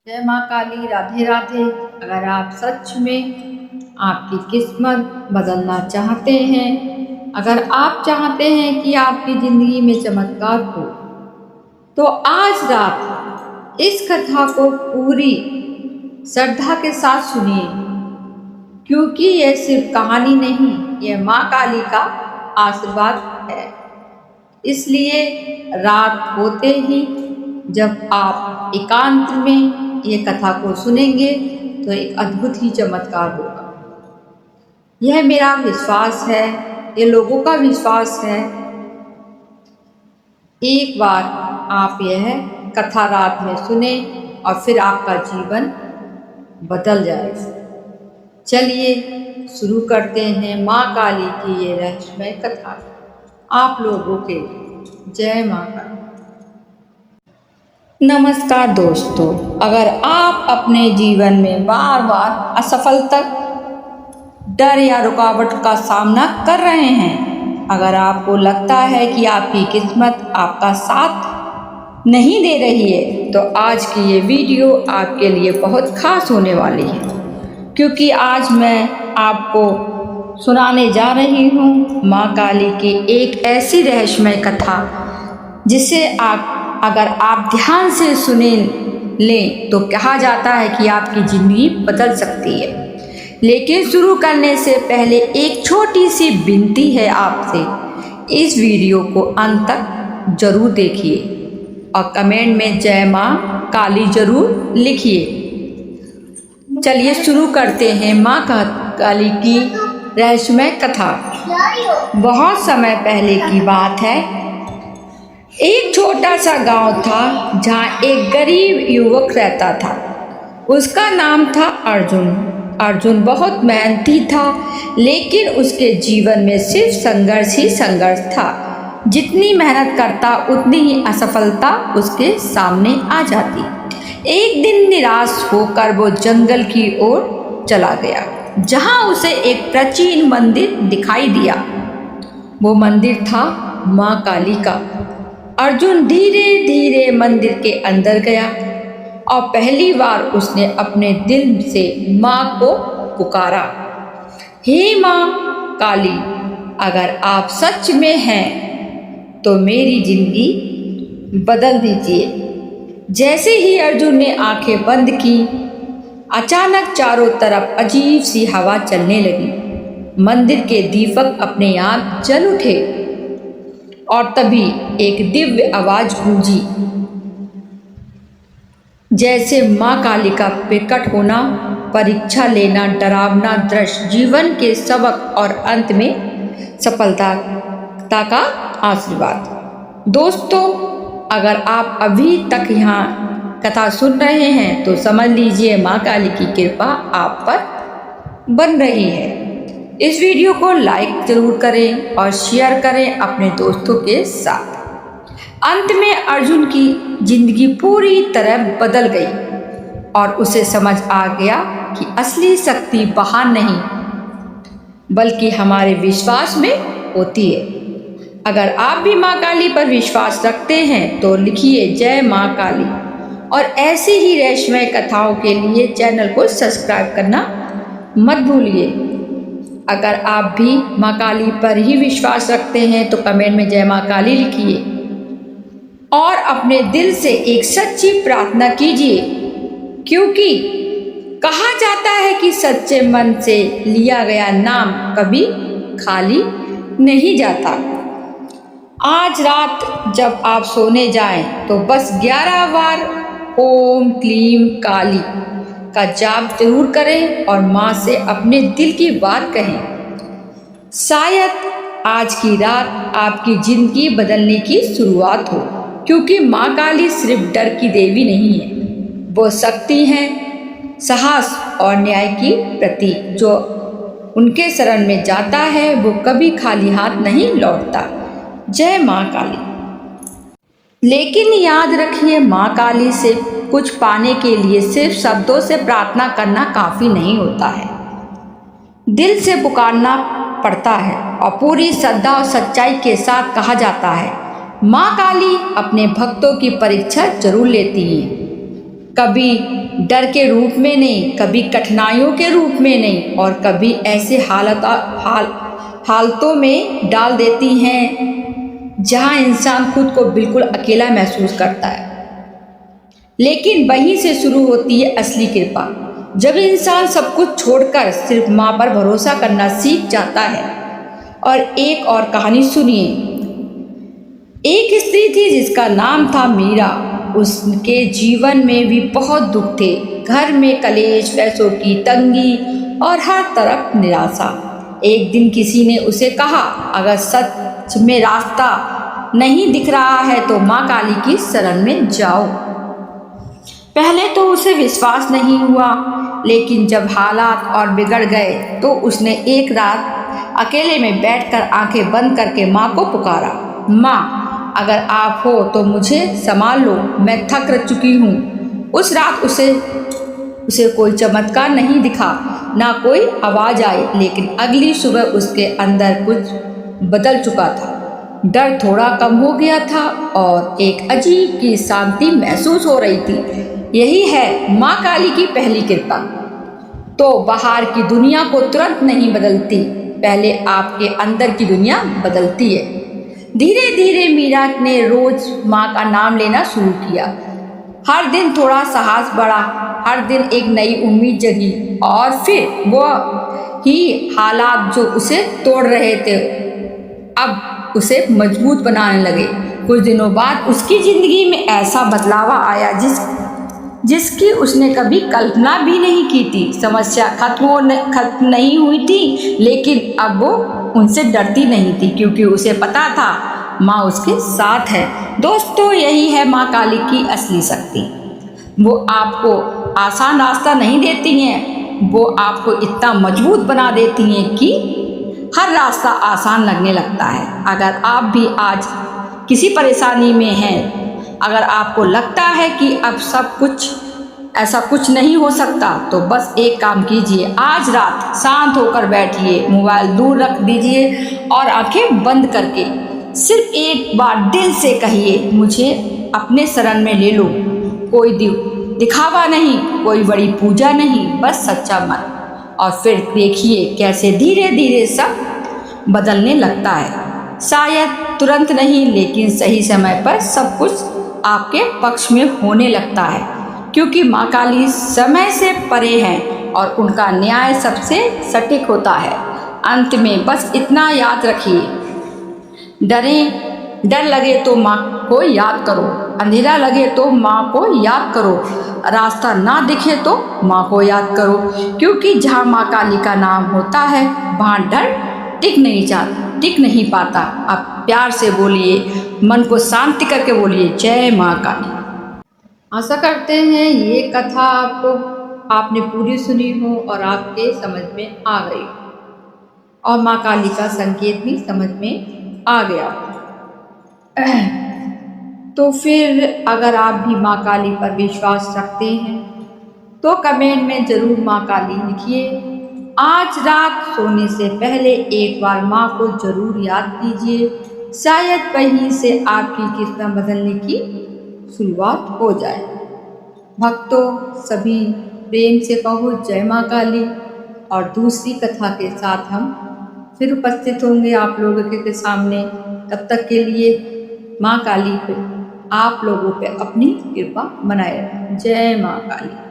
जय माँ काली, राधे राधे। अगर आप सच में आपकी किस्मत बदलना चाहते हैं, अगर आप चाहते हैं कि आपकी ज़िंदगी में चमत्कार हो, तो आज रात इस कथा को पूरी श्रद्धा के साथ सुनिए, क्योंकि यह सिर्फ कहानी नहीं, यह माँ काली का आशीर्वाद है। इसलिए रात होते ही जब आप एकांत में ये कथा को सुनेंगे तो एक अद्भुत ही चमत्कार होगा। यह मेरा विश्वास है, ये लोगों का विश्वास है। एक बार आप यह कथा रात में सुने और फिर आपका जीवन बदल जाएगा। चलिए शुरू करते हैं माँ काली की ये रहस्यमय कथा आप लोगों के। जय माँ काली। नमस्कार दोस्तों, अगर आप अपने जीवन में बार बार असफलता, डर या रुकावट का सामना कर रहे हैं, अगर आपको लगता है कि आपकी किस्मत आपका साथ नहीं दे रही है, तो आज की ये वीडियो आपके लिए बहुत खास होने वाली है, क्योंकि आज मैं आपको सुनाने जा रही हूँ माँ काली की एक ऐसी रहस्यमय कथा जिसे अगर आप ध्यान से सुने लें तो कहा जाता है कि आपकी ज़िंदगी बदल सकती है। लेकिन शुरू करने से पहले एक छोटी सी विनती है आपसे, इस वीडियो को अंत तक जरूर देखिए और कमेंट में जय माँ काली जरूर लिखिए। चलिए शुरू करते हैं माँ काली की रहस्यमय कथा। बहुत समय पहले की बात है, एक छोटा सा गांव था जहाँ एक गरीब युवक रहता था। उसका नाम था अर्जुन। अर्जुन बहुत मेहनती था, लेकिन उसके जीवन में सिर्फ संघर्ष ही संघर्ष था। जितनी मेहनत करता उतनी ही असफलता उसके सामने आ जाती। एक दिन निराश होकर वो जंगल की ओर चला गया, जहाँ उसे एक प्राचीन मंदिर दिखाई दिया। वो मंदिर था माँ काली का। अर्जुन धीरे धीरे मंदिर के अंदर गया और पहली बार उसने अपने दिल से माँ को पुकारा, हे माँ काली, अगर आप सच में हैं तो मेरी जिंदगी बदल दीजिए। जैसे ही अर्जुन ने आंखें बंद की, अचानक चारों तरफ अजीब सी हवा चलने लगी। मंदिर के दीपक अपने आप जल उठे और तभी एक दिव्य आवाज गूंजी, जैसे माँ काली का प्रकट होना, परीक्षा लेना, डरावना दृश्य, जीवन के सबक और अंत में सफलता का आशीर्वाद। दोस्तों, अगर आप अभी तक यहाँ कथा सुन रहे हैं तो समझ लीजिए माँ काली की कृपा आप पर बन रही है। इस वीडियो को लाइक जरूर करें और शेयर करें अपने दोस्तों के साथ। अंत में अर्जुन की जिंदगी पूरी तरह बदल गई और उसे समझ आ गया कि असली शक्ति बाहर नहीं बल्कि हमारे विश्वास में होती है। अगर आप भी माँ काली पर विश्वास रखते हैं तो लिखिए जय माँ काली, और ऐसी ही रहस्यमय कथाओं के लिए चैनल को सब्सक्राइब करना मत भूलिए। अगर आप भी माँ काली पर ही विश्वास रखते हैं तो कमेंट में जय माँ काली लिखिए और अपने दिल से एक सच्ची प्रार्थना कीजिए, क्योंकि कहा जाता है कि सच्चे मन से लिया गया नाम कभी खाली नहीं जाता। आज रात जब आप सोने जाएं तो बस 11 बार ओम क्लीम काली का जाप जरूर करें और माँ से अपने दिल की बात कहें। शायद आज की रात आपकी जिंदगी बदलने की शुरुआत हो, क्योंकि माँ काली सिर्फ डर की देवी नहीं है, वो शक्ति है, साहस और न्याय की प्रतीक। जो उनके शरण में जाता है वो कभी खाली हाथ नहीं लौटता। जय माँ काली। लेकिन याद रखिए, माँ काली से कुछ पाने के लिए सिर्फ शब्दों से प्रार्थना करना काफी नहीं होता है, दिल से पुकारना पड़ता है और पूरी श्रद्धा और सच्चाई के साथ। कहा जाता है माँ काली अपने भक्तों की परीक्षा जरूर लेती है, कभी डर के रूप में नहीं, कभी कठिनाइयों के रूप में नहीं, और कभी ऐसे हालतों में डाल देती हैं जहां इंसान खुद को बिल्कुल अकेला महसूस करता है। लेकिन वहीं से शुरू होती है असली कृपा, जब इंसान सब कुछ छोड़कर सिर्फ माँ पर भरोसा करना सीख जाता है। और एक और कहानी सुनिए। एक स्त्री थी जिसका नाम था मीरा। उसके जीवन में भी बहुत दुख थे। घर में कलेश, पैसों की तंगी और हर तरफ निराशा। एक दिन किसी ने उसे कहा, अगर सच में रास्ता नहीं दिख रहा है तो माँ काली की शरण में जाओ। पहले तो उसे विश्वास नहीं हुआ, लेकिन जब हालात और बिगड़ गए तो उसने एक रात अकेले में बैठकर आंखें बंद करके माँ को पुकारा, माँ अगर आप हो तो मुझे संभाल लो, मैं थक चुकी हूँ। उस रात उसे कोई चमत्कार नहीं दिखा, ना कोई आवाज आई, लेकिन अगली सुबह उसके अंदर कुछ बदल चुका था। डर थोड़ा कम हो गया था और एक अजीब की शांति महसूस हो रही थी। यही है माँ काली की पहली कृपा। तो बाहर की दुनिया को तुरंत नहीं बदलती, पहले आपके अंदर की दुनिया बदलती है। धीरे धीरे मीरा ने रोज माँ का नाम लेना शुरू किया। हर दिन थोड़ा साहस बढ़ा, हर दिन एक नई उम्मीद जगी, और फिर वो ही हालात जो उसे तोड़ रहे थे अब उसे मजबूत बनाने लगे। कुछ दिनों बाद उसकी जिंदगी में ऐसा बदलाव आया जिसकी उसने कभी कल्पना भी नहीं की थी। समस्या खत्म नहीं हुई थी, लेकिन अब वो उनसे डरती नहीं थी, क्योंकि उसे पता था माँ उसके साथ है। दोस्तों, यही है माँ काली की असली शक्ति। वो आपको आसान रास्ता नहीं देती हैं, वो आपको इतना मजबूत बना देती हैं कि हर रास्ता आसान लगने लगता है। अगर आप भी आज किसी परेशानी में हैं, अगर आपको लगता है कि अब सब कुछ ऐसा कुछ नहीं हो सकता, तो बस एक काम कीजिए। आज रात शांत होकर बैठिए, मोबाइल दूर रख दीजिए और आंखें बंद करके सिर्फ एक बार दिल से कहिए, मुझे अपने शरण में ले लो। कोई दिखावा नहीं, कोई बड़ी पूजा नहीं, बस सच्चा मन। और फिर देखिए कैसे धीरे धीरे सब बदलने लगता है। शायद तुरंत नहीं, लेकिन सही समय पर सब कुछ आपके पक्ष में होने लगता है, क्योंकि माँ काली समय से परे हैं और उनका न्याय सबसे सटीक होता है। अंत में बस इतना याद रखिए, डर लगे तो माँ को याद करो, अंधेरा लगे तो माँ को याद करो, रास्ता ना दिखे तो माँ को याद करो, क्योंकि जहाँ माँ काली का नाम होता है वहाँ डर टिक नहीं पाता। आप प्यार से बोलिए, मन को शांति करके बोलिए, जय माँ काली। आशा करते हैं ये कथा आपने पूरी सुनी हो और आपके समझ में आ गई और माँ काली का संकेत भी समझ में आ गया। तो फिर अगर आप भी माँ काली पर विश्वास रखते हैं तो कमेंट में ज़रूर माँ काली लिखिए। आज रात सोने से पहले एक बार माँ को ज़रूर याद कीजिए, शायद वहीं से आपकी किस्मत बदलने की शुरुआत हो जाए। भक्तों, सभी प्रेम से कहो जय माँ काली, और दूसरी कथा के साथ हम फिर उपस्थित होंगे आप लोगों के सामने। तब तक के लिए माँ काली पे आप लोगों पे अपनी कृपा बनाए रखें। जय माँ काली।